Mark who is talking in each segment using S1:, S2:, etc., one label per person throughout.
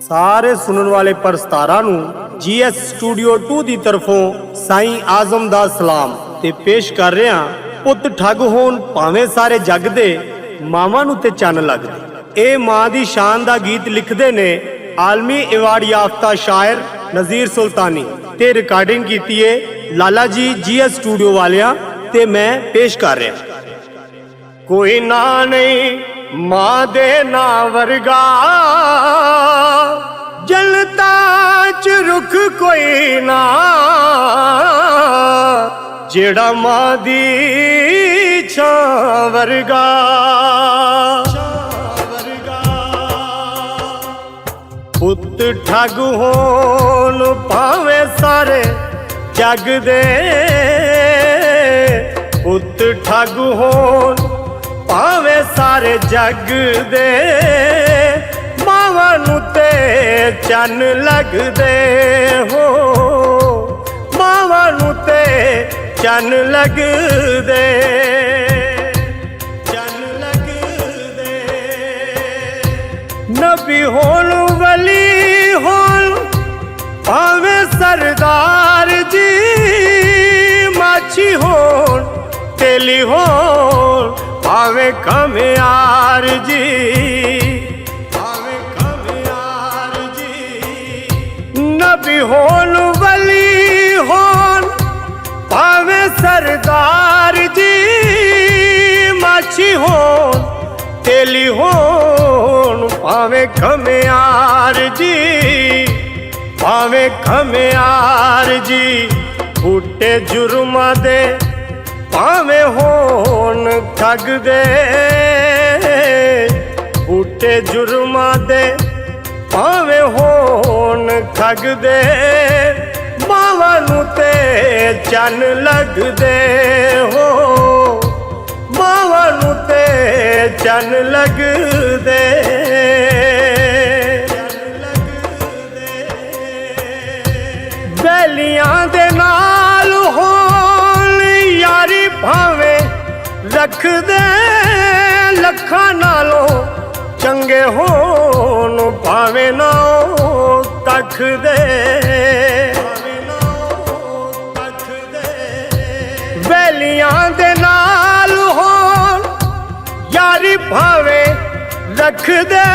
S1: सारे सुनने वाले परस्तारा नू GS स्टूडियो 2 दी तरफों साईं आजम दा सलाम ते पेश कर रहे हैं पुत ठग होन भावें सारे जग दे मावां नू ते चन लगदे। ए मां दी शान दा गीत लिखदे ने आलमी अवार्ड याफ्ता शायर नज़ीर सुल्तानी ते रिकॉर्डिंग कीती है लाला जी GS स्टूडियो वालियां ते मैं पेश कर रहा। कोई ना नहीं मां दे ना वर्गा जलता च रुख कोई ना जेड़ा मां दी छां वर्गा। पुत ठग होन भावें सारे जग दे पुत ठग होन भावें सारे जग दे मावां नू ते चन लगदे हो मावां नू ते चन लगदे चन लगदे। नबी होन वली होन भावें सरदार जी माछी होन तेली होन भावें खमियार जी भावें खमियार जी। नबी होन वली होन भावें सरदार जी माछी होन तेली होन भावें खमियार जी भावें खमियार जी। बूटे जुर्मा दे भावें होन ठग दे बूटे जुर्मा दे भावें होन ठग दे मावां नू ते चन लगदे हो मावां नू ते चन लगदे। बैलियां दे नाल होन यारी भावें रख दे लखां नालों चंगे होन भावें ना कख दे बैलियां दे नाल होन यारी भावें रख दे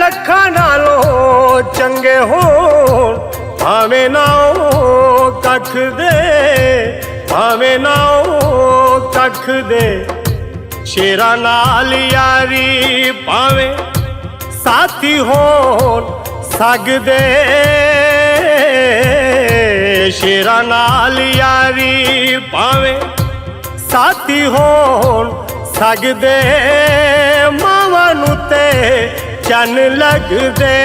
S1: लखां नालों चंगे होन भावें ना कख दे भावें ना कख दे। शेरा नाल यारी भावें साथी होन सग दे शेरा नाल यारी भावें साथी होन सग दे मावां नू ते चन लगदे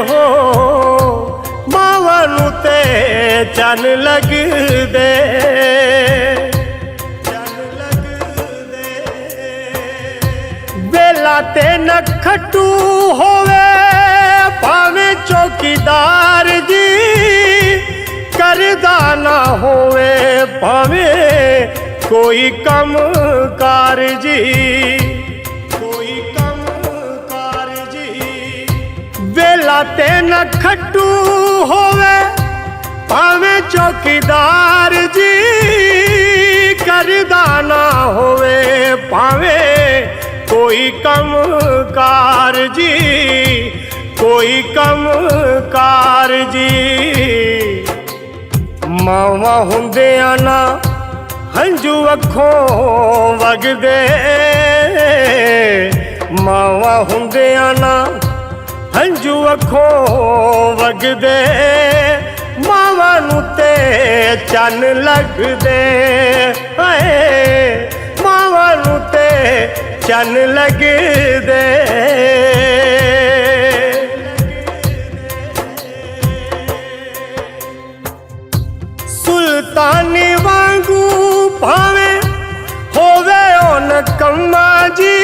S1: हो मावां नू ते चन लगदे चन लगदे। बेला ते नखटू होवे भावें चौकीदार जी करदा ना होवे भावें कोई कम कार जी कोई कम कार जी। बेला ते नखटू होवे भावें चौकीदार जी करदा ना होवे भावें कोई कम कार जी कोई कम कार जी। मावां हुंदियां ना हंजू अखों वगदे मावां हुंदियां ना हंजू अखों वगदे मावां नू ते चन लगदे मावां नू ते चन लगदे। सुल्तानी वांगू भावें होवे ओन कम्मा जी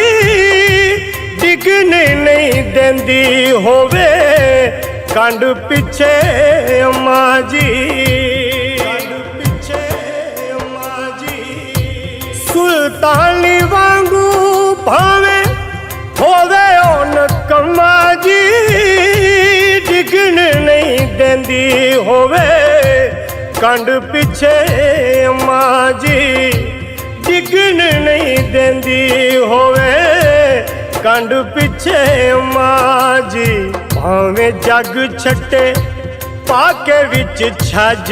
S1: डिगने नहीं देंदी होवे कंड पिछे अम्मा जी पिछे अम्मा जी। सुल्तानी वांगू भावें होवे ओन कम्मा जी ਪੀਂਦੀ ਹੋਵੇ ਕੰਡ ਪਿੱਛੇ ਮਾਂ ਜੀ, ਡਿੱਗਣ ਨਹੀਂ ਦਿੰਦੀ ਹੋਵੇ ਕੰਡ ਪਿੱਛੇ ਮਾਂ ਜੀ। ਭਾਵੇਂ ਜੱਗ ਛੱਟੇ ਪਾ ਕੇ ਵਿੱਚ ਛੱਜ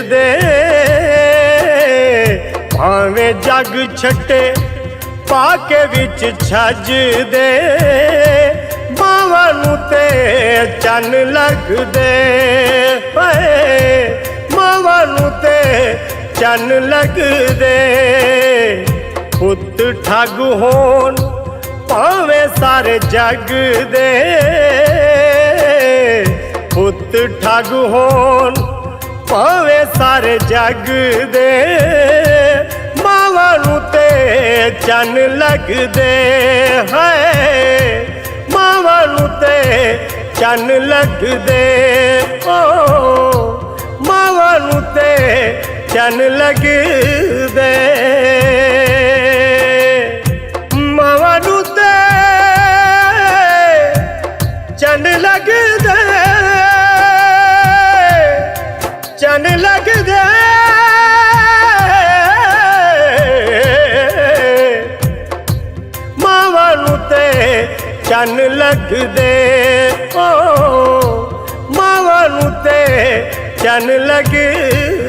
S1: ਦੇ, ਭਾਵੇਂ ਜੱਗ ਛੱਟੇ ਪਾ ਕੇ ਵਿੱਚ ਛੱਜ ਦੇ, ਮਾਵਾਂ ਨੂੰ ਤੇ ਚੰਨ ਲੱਗਦੇ ਏ, ਮਾਵਾਂ ਨੂੰ ਤੇ ਚੰਨ ਲੱਗਦੇ। ਪੁੱਤ ਠੱਗ ਹੋਣ ਭਾਵੇਂ ਸਾਰੇ ਜੱਗ ਦੇ, ਪੁੱਤ ਠੱਗ ਹੋਣ ਭਾਵੇਂ ਸਾਰੇ ਜੱਗ ਦੇ, ਮਾਵਾਂ ਨੂੰ ਤੇ ਚੰਨ ਲੱਗਦੇ ਹੈ, ਮਾਵਾਂ ਨੂੰ ਤੇ ਚੰਨ ਲੱਗਦੇ। ਓ ਮਾਵਾਂ ਨੂੰ ਤੇ ਚੰਨ ਲੱਗਦੇ, ਮਾਵਾਂ ਨੂੰ ਤੇ ਚੰਨ ਲੱਗਦੇ, ਚੰਨ ਲੱਗਦੇ। ਮਾਵਾਂ ਨੂੰ ਤੇ ਚੰਨ ਲੱਗਦੇ, ਓ ਮਾਵਾਂ ਨੂੰ ਤੇ ਚੰਨ ਲੱਗਦੇ।